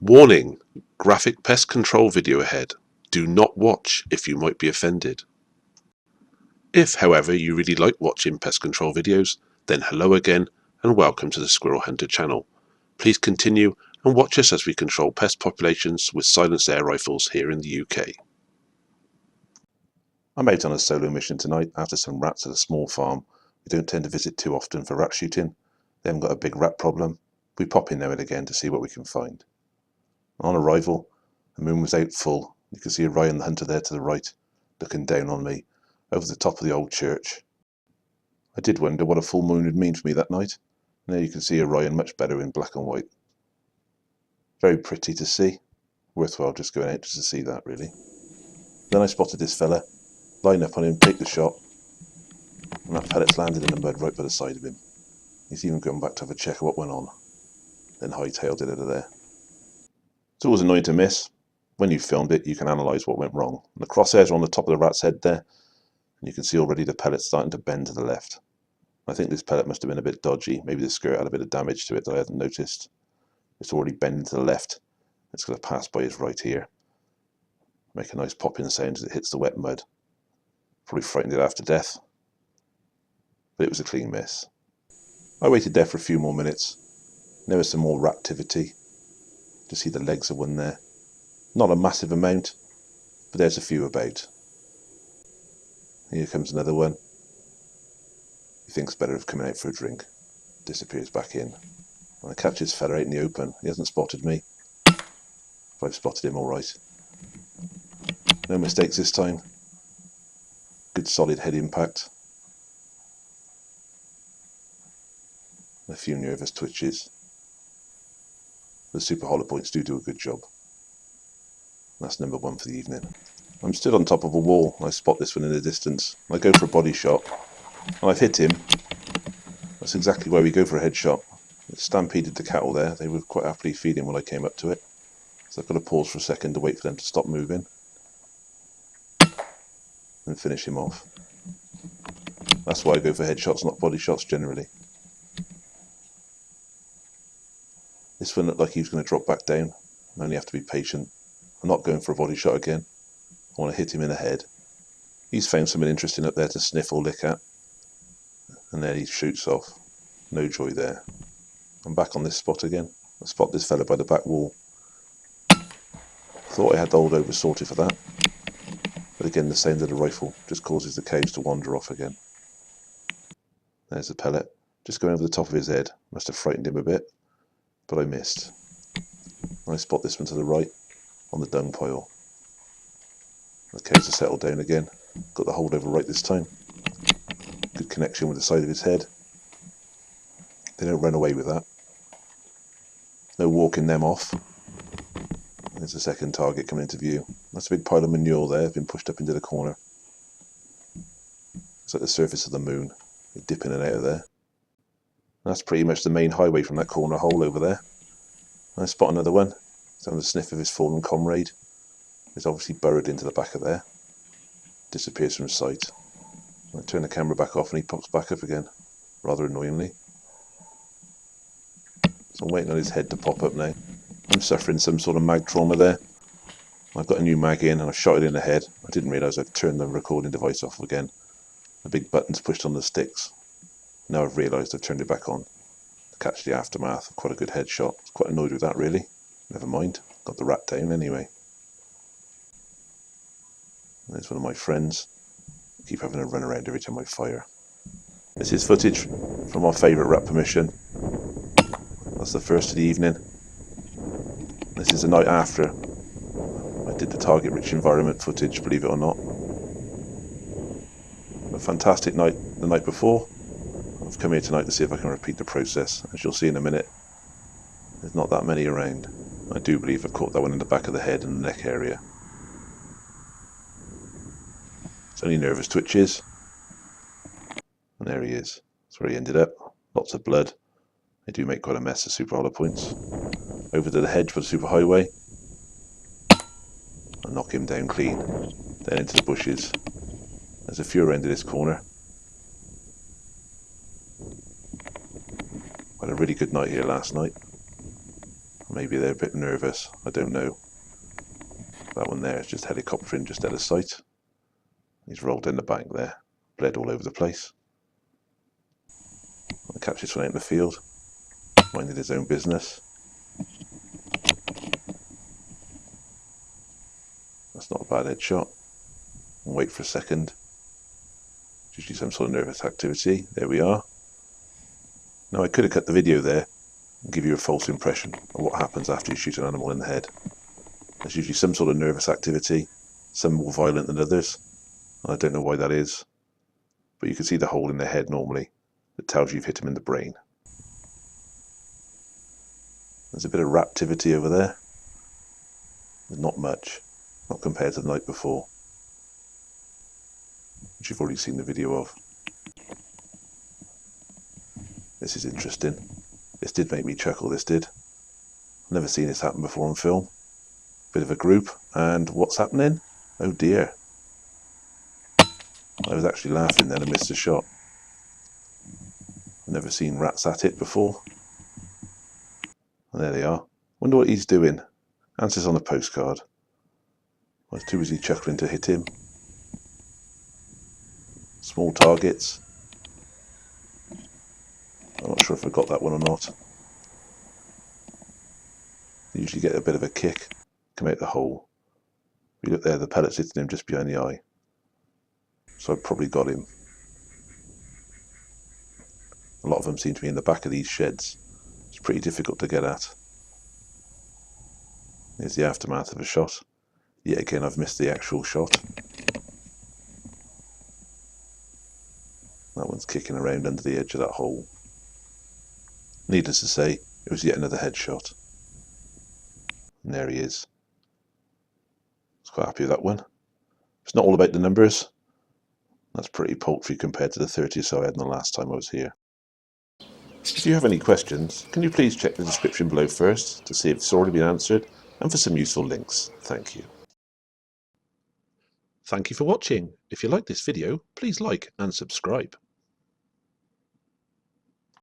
Warning! Graphic pest control video ahead. Do not watch if you might be offended. If, however, you really like watching pest control videos, then hello again and welcome to the Squirrel Hunter channel. Please continue and watch us as we control pest populations with silenced air rifles here in the UK. I'm out on a solo mission tonight after some rats at a small farm we don't tend to visit too often for rat shooting. They haven't got a big rat problem. We pop in now and again to see what we can find. On arrival, the moon was out full. You can see Orion the hunter there to the right, looking down on me, over the top of the old church. I did wonder what a full moon would mean for me that night. Now you can see Orion much better in black and white. Very pretty to see. Worthwhile just going out just to see that, really. Then I spotted this fella, line up on him, take the shot, and that pellet's landed in the mud right by the side of him. He's even gone back to have a check of what went on, then hightailed it out of there. It's always annoying to miss. When you've filmed it, you can analyse what went wrong. And the crosshairs are on the top of the rat's head there, and you can see already the pellet's starting to bend to the left. I think this pellet must have been a bit dodgy. Maybe the skirt had a bit of damage to it that I hadn't noticed. It's already bending to the left. It's going to pass by his right ear. Make a nice popping sound as it hits the wet mud. Probably frightened it after death. But it was a clean miss. I waited there for a few more minutes. There was some more rat activity. To see the legs of one there. Not a massive amount, but there's a few about. Here comes another one. He thinks better of coming out for a drink. Disappears back in. When I catch this fella out in the open, he hasn't spotted me. But I've spotted him alright. No mistakes this time. Good solid head impact. And a few nervous twitches. The super hollow points do a good job. That's number one for the evening. I'm stood on top of a wall and I spot this one in the distance. I go for a body shot and I've hit him. That's exactly why we go for a headshot. It stampeded the cattle there. They were quite happily feeding when I came up to it. So I've got to pause for a second to wait for them to stop moving and finish him off. That's why I go for headshots, not body shots generally. This one looked like he was going to drop back down. I only have to be patient. I'm not going for a body shot again. I want to hit him in the head. He's found something interesting up there to sniff or lick at. And there he shoots off. No joy there. I'm back on this spot again. I spot this fella by the back wall. Thought I had the old over sorted for that. But again, the sound of the rifle just causes the cows to wander off again. There's the pellet. Just going over the top of his head. Must have frightened him a bit. But I missed. I spot this one to the right, on the dung pile. The cows are settled down again. Got the holdover right this time. Good connection with the side of his head. They don't run away with that. No walking them off. There's the second target coming into view. That's a big pile of manure there, been pushed up into the corner. It's like the surface of the moon. You dip in and out of there. That's pretty much the main highway from that corner hole over there. I spot another one. He's having a sniff of his fallen comrade. He's obviously burrowed into the back of there. Disappears from sight. I turn the camera back off and he pops back up again, rather annoyingly. So I'm waiting on his head to pop up now. I'm suffering some sort of mag trauma there. I've got a new mag in and I've shot it in the head. I didn't realise I've turned the recording device off again. The big button's pushed on the sticks. Now I've realised I've turned it back on. To catch the aftermath of quite a good headshot. I was quite annoyed with that really. Never mind, got the rat down anyway. There's one of my friends. I keep having a run around every time I fire. This is footage from our favourite rat permission. That's the first of the evening. This is the night after I did the target rich environment footage, believe it or not. A fantastic night the night before. I've come here tonight to see if I can repeat the process. As you'll see in a minute, there's not that many around. I do believe I've caught that one in the back of the head and the neck area. It's only nervous twitches. And there he is. That's where he ended up. Lots of blood. They do make quite a mess of super hollow points. Over to the hedge for the super highway. And knock him down clean. Then into the bushes. There's a few around in this corner. Had a really good night here last night. Maybe they're a bit nervous, I don't know. That one there is just helicoptering just out of sight. He's rolled in the bank there, bled all over the place. I'll catch this one out in the field, minding his own business. That's not a bad headshot. And wait for a second. Usually some sort of nervous activity. There we are. Now I could have cut the video there and give you a false impression of what happens after you shoot an animal in the head. There's usually some sort of nervous activity, some more violent than others. And I don't know why that is, but you can see the hole in the head normally that tells you you've hit him in the brain. There's a bit of raptivity over there. There's not much, not compared to the night before, which you've already seen the video of. This is interesting. This did make me chuckle, this did. I've never seen this happen before on film. Bit of a group, and what's happening? Oh dear. I was actually laughing then and missed a shot. I've never seen rats at it before. And there they are. Wonder what he's doing. Answers on a postcard. I was too busy chuckling to hit him. Small targets. I'm not sure if I got that one or not. They usually get a bit of a kick, come out the hole. If you look there, the pellet's hitting him just behind the eye. So I probably got him. A lot of them seem to be in the back of these sheds. It's pretty difficult to get at. Here's the aftermath of a shot. Yet again, I've missed the actual shot. That one's kicking around under the edge of that hole. Needless to say, it was yet another headshot. And there he is. I was quite happy with that one. It's not all about the numbers. That's pretty paltry compared to the 30 or so I had in the last time I was here. If you have any questions, can you please check the description below first to see if it's already been answered and for some useful links. Thank you. Thank you for watching. If you like this video, please like and subscribe.